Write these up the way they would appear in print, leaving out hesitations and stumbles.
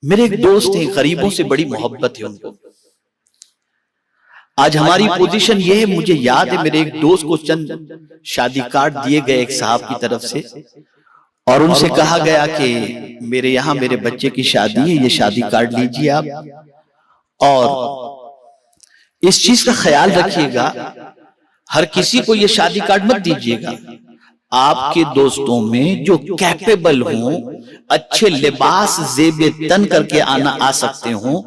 میرے ایک دوست ہیں، غریبوں سے بڑی محبت ہے ان کو. آج ہماری پوزیشن یہ ہے، مجھے یاد ہے میرے ایک دوست کو چند شادی کارڈ دیے گئے ایک صاحب کی طرف سے، اور ان سے کہا گیا کہ میرے یہاں میرے بچے کی شادی ہے، یہ شادی کارڈ لیجئے آپ، اور اس چیز کا خیال رکھیے گا ہر کسی کو یہ شادی کارڈ مت دیجئے گا. آپ کے دوستوں میں جو کیپیبل ہوں، اچھے لباس زیب تن کر کے آ سکتے ہوں،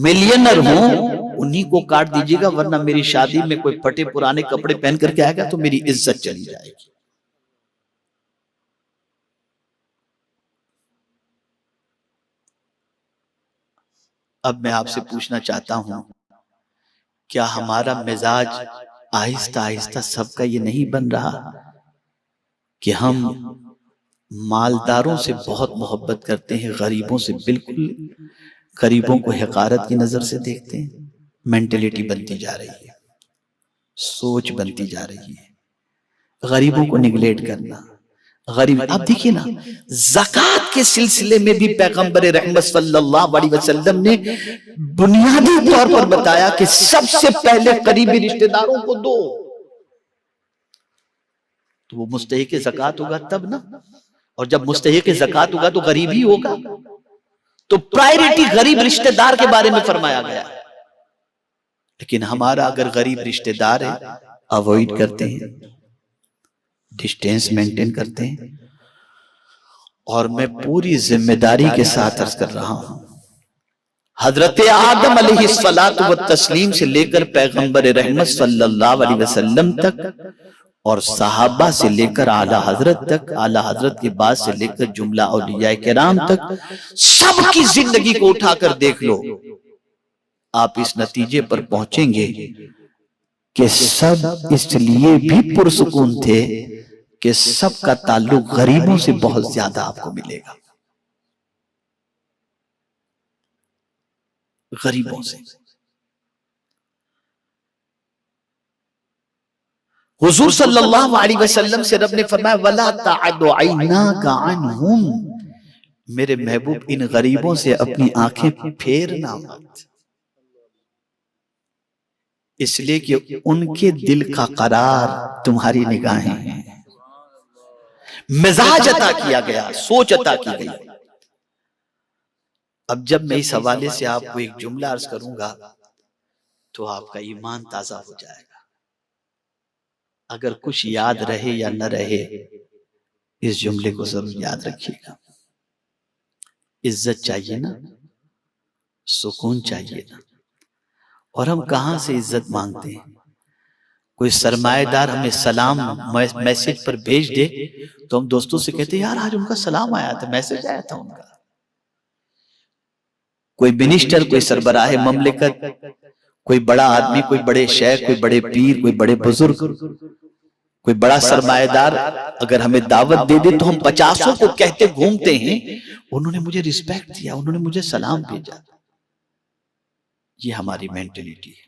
ملینر ہوں، انہی کو کارڈ دیجئے گا، ورنہ میری شادی میں کوئی پھٹے پرانے کپڑے پہن کر کے آئے گا تو میری عزت چلی جائے گی. اب میں آپ سے پوچھنا چاہتا ہوں، کیا ہمارا مزاج آہستہ آہستہ سب کا یہ نہیں بن رہا کہ ہم مالداروں سے بہت محبت کرتے ہیں، غریبوں سے بالکل، غریبوں کو حقارت کی نظر سے دیکھتے ہیں؟ مینٹلیٹی بنتی جا رہی ہے، سوچ بنتی جا رہی ہے. غریبوں کو نگلیٹ کرنا، غریب. اب دیکھیے نا، زکوٰۃ کے سلسلے میں بھی پیغمبر رحمت صلی اللہ علیہ وسلم نے بنیادی طور پر بتایا کہ سب سے پہلے قریبی رشتہ داروں کو دو. تو وہ مستحق زکوٰۃ ہوگا تب نا، اور جب مستحق زکوٰۃ ہوگا تو غریب ہی ہوگا. تو پرائیورٹی غریب رشتہ دار کے بارے میں فرمایا گیا. لیکن ہمارا اگر غریب رشتہ دار ہے، اوائڈ کرتے ہیں، ڈسٹینس مینٹین کرتے ہیں. اور میں پوری ذمہ داری کے ساتھ عرض کر رہا ہوں، حضرت آدم علیہ السلام سے لے کر پیغمبر رحمت صلی اللہ علیہ وسلم تک، اور صحابہ سے لے کر اعلیٰ حضرت تک، اعلیٰ حضرت کے بعد سے لے کر جملہ اولیاء کرام تک، سب کی زندگی کو اٹھا کر دیکھ لو، آپ اس نتیجے پر پہنچیں گے کہ سب اس لیے بھی پرسکون تھے کہ سب کا تعلق غریبوں سے بہت زیادہ آپ کو ملے گا، غریبوں سے. حضور صلی اللہ علیہ وسلم سے رب نے فرمایا وَلَا تَعَدُ عَيْنَاكَ عَنْهُمْ، میرے محبوب ان غریبوں سے اپنی آنکھیں پھیرنا مت، اس لیے کہ ان کے دل کا قرار تمہاری نگاہیں ہیں. مزاج عطا کیا گیا، سوچ عطا کی گئی. اب جب میں اس حوالے سے آپ کو ایک جملہ عرض کروں گا تو آپ کا ایمان تازہ ہو جائے گا. اگر کچھ یاد رہے یا نہ رہے، اس جملے کو ضرور یاد رکھیے گا. عزت چاہیے نا، سکون چاہیے نا، اور ہم کہاں سے عزت مانگتے ہیں؟ کوئی سرمایہ دار ہمیں سلام میسج پر بھیج دے تو ہم دوستوں سے کہتے ہیں یار آج ان کا سلام آیا تھا، میسج آیا تھا ان کا. کوئی منسٹر، کوئی سربراہ مملکت، کوئی بڑا آدمی، کوئی بڑے شیخ، کوئی بڑے پیر، کوئی بڑے بزرگ، کوئی بڑا سرمایہ دار اگر ہمیں دعوت دے دے تو ہم 50 کو کہتے گھومتے ہیں انہوں نے مجھے رسپیکٹ دیا، انہوں نے مجھے سلام بھیجا. یہ ہماری مینٹلیٹی ہے.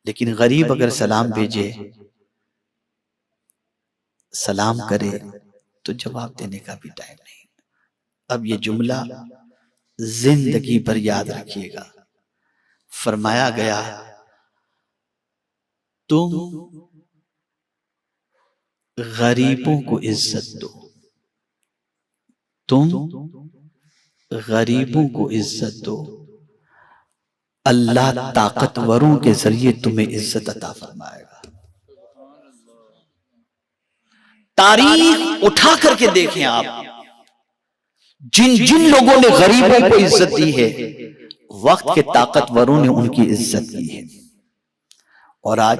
لیکن غریب اگر سلام بھیجے، سلام کرے تو جواب دینے کا بھی ٹائم نہیں. اب یہ جملہ زندگی پر یاد رکھیے گا. فرمایا گیا تم غریبوں کو عزت دو، تم غریبوں کو عزت دو، اللہ طاقتوروں کے ذریعے تمہیں عزت عطا فرمائے گا. تاریخ اٹھا کر کے دیکھیں آپ، جن جن لوگوں نے غریبوں کو عزت دی ہے وقت کے طاقتوروں نے ان کی عزت کی ہے. اور آج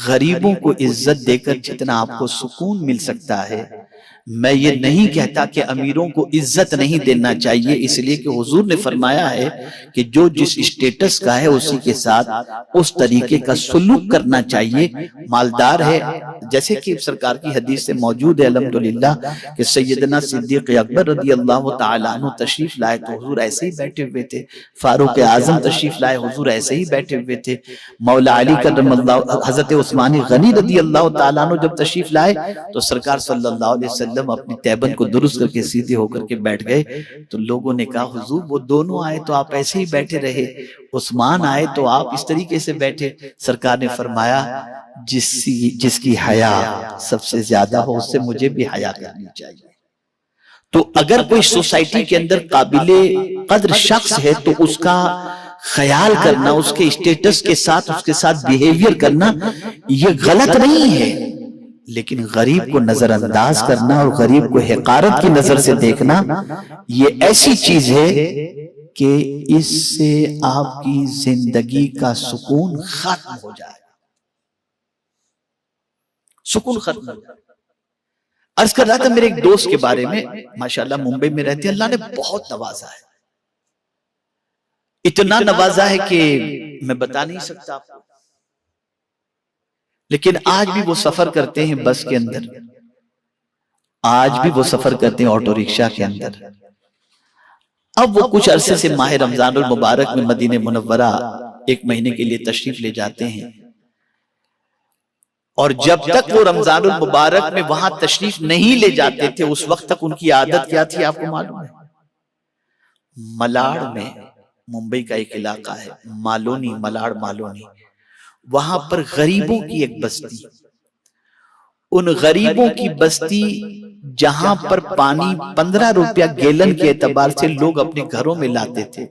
غریبوں کو عزت دے کر جتنا آپ کو سکون مل سکتا ہے، میں یہ نہیں کہتا کہ امیروں کو عزت نہیں دینا چاہیے، اس لیے کہ حضور نے فرمایا ہے کہ جو جس اسٹیٹس کا ہے اسی کے ساتھ اس طریقے کا سلوک کرنا چاہیے. مالدار ہے، جیسے کہ سرکار کی حدیث سے موجود ہے الحمدللہ کہ سیدنا صدیق اکبر رضی اللہ تعالیٰ عنہ تشریف لائے تو حضور ایسے ہی بیٹھے ہوئے تھے، فاروق اعظم تشریف لائے حضور ایسے ہی بیٹھے ہوئے تھے، مولا علی کرم اللہ، حضرت عثمان غنی رضی اللہ تعالیٰ عنہ جب تشریف لائے تو سرکار صلی اللہ علیہ وسلم وسلم اپنی تیبن کو درست کر کے سیدھے ہو کر کے بیٹھ گئے تو لوگوں نے کہا حضور وہ دونوں آئے تو آپ ایسے ہی بیٹھے رہے، عثمان آئے تو آپ اس طریقے سے بیٹھے۔ سرکار نے فرمایا جس کی حیا سب سے زیادہ ہو اس سے مجھے بھی حیا کرنی چاہیے۔ تو اگر کوئی سوسائٹی کے اندر قابل قدر شخص ہے تو اس کا خیال کرنا، اس کے اسٹیٹس کے ساتھ اس کے ساتھ بیہیویئر کرنا یہ غلط نہیں ہے، لیکن غریب کو نظر انداز کرنا اور غریب کو حقارت کی نظر سے دیکھنا یہ ایسی چیز ہے کہ اس سے آپ کی زندگی کا سکون ختم ہو جائے، سکون ختم ہو جائے۔ عرض کر رہا تھا میرے ایک دوست کے بارے میں، ماشاءاللہ ممبئی میں رہتے ہیں، اللہ نے بہت نوازا ہے، اتنا نوازا ہے کہ میں بتا نہیں سکتا آپ کو، لیکن آج بھی وہ سفر کرتے ہیں بس کے اندر، آج بھی وہ سفر کرتے ہیں آٹو رکشہ کے اندر۔ اب وہ کچھ عرصے سے ماہ رمضان المبارک میں مدینہ منورہ 1 مہینے کے لیے تشریف لے جاتے ہیں، اور جب تک وہ رمضان المبارک میں وہاں تشریف نہیں لے جاتے تھے اس وقت تک ان کی عادت کیا تھی آپ کو معلوم ہے؟ ملاڑ میں، ممبئی کا ایک علاقہ ہے مالونی، ملاڑ مالونی، وہاں پر غریبوں کی ایک بستی، ان غریبوں کی بستی جہاں پر پانی 15 روپیہ گیلن کے اعتبار سے لوگ اپنے گھروں میں لاتے تھے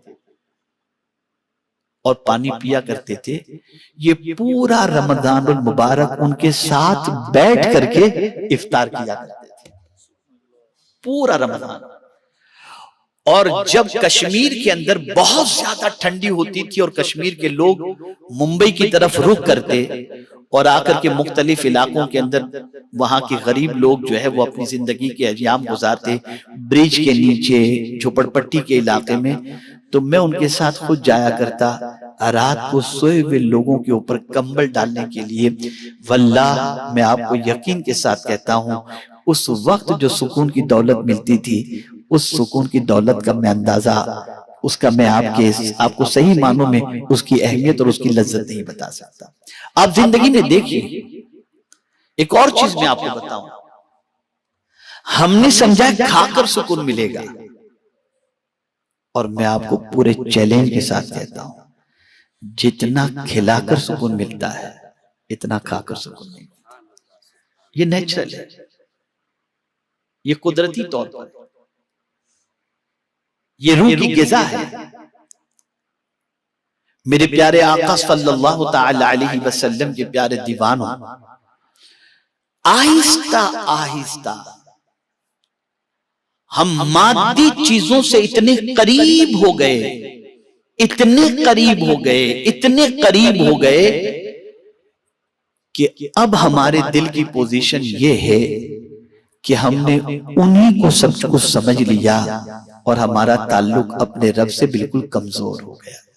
اور پانی پیا کرتے تھے، یہ پورا رمضان المبارک ان کے ساتھ بیٹھ کر کے افطار کیا کرتے تھے، پورا رمضان۔ اور جب کشمیر کے اندر بہت زیادہ ٹھنڈی ہوتی تھی اور کشمیر کے لوگ ممبئی کی طرف رخ کرتے اور آ کر کے مختلف علاقوں کے اندر وہاں کے غریب لوگ جو ہے وہ اپنی زندگی کے ایام گزارتے برج کے نیچے جھوپڑ پٹی کے علاقے میں، تو میں ان کے ساتھ خود جایا کرتا رات کو سوئے ہوئے لوگوں کے اوپر کمبل ڈالنے کے لیے۔ واللہ میں آپ کو یقین کے ساتھ کہتا ہوں اس وقت جو سکون کی دولت ملتی تھی، اس سکون کی دولت کا میں اندازہ، اس کا میں آپ کو صحیح معنوں میں اس کی اہمیت اور اس کی لذت نہیں بتا سکتا۔ آپ زندگی میں دیکھیے، ایک اور چیز میں آپ کو بتاؤں، ہم نے سمجھا کھا کر سکون ملے گا، اور میں آپ کو پورے چیلنج کے ساتھ کہتا ہوں جتنا کھلا کر سکون ملتا ہے اتنا کھا کر سکون نہیں ملتا۔ یہ نیچرل ہے، یہ قدرتی طور پر، یہ روح کی غذا ہے۔ میرے پیارے آقا صلی اللہ تعالی علیہ وسلم کے پیارے دیوانوں، آہستہ آہستہ ہم مادی چیزوں سے اتنے قریب ہو گئے، اتنے قریب ہو گئے، اتنے قریب ہو گئے کہ اب ہمارے دل کی پوزیشن یہ ہے کہ ہم نے انہی کو سب کچھ سمجھ لیا اور ہمارا تعلق اپنے رب سے بالکل کمزور ہو گیا۔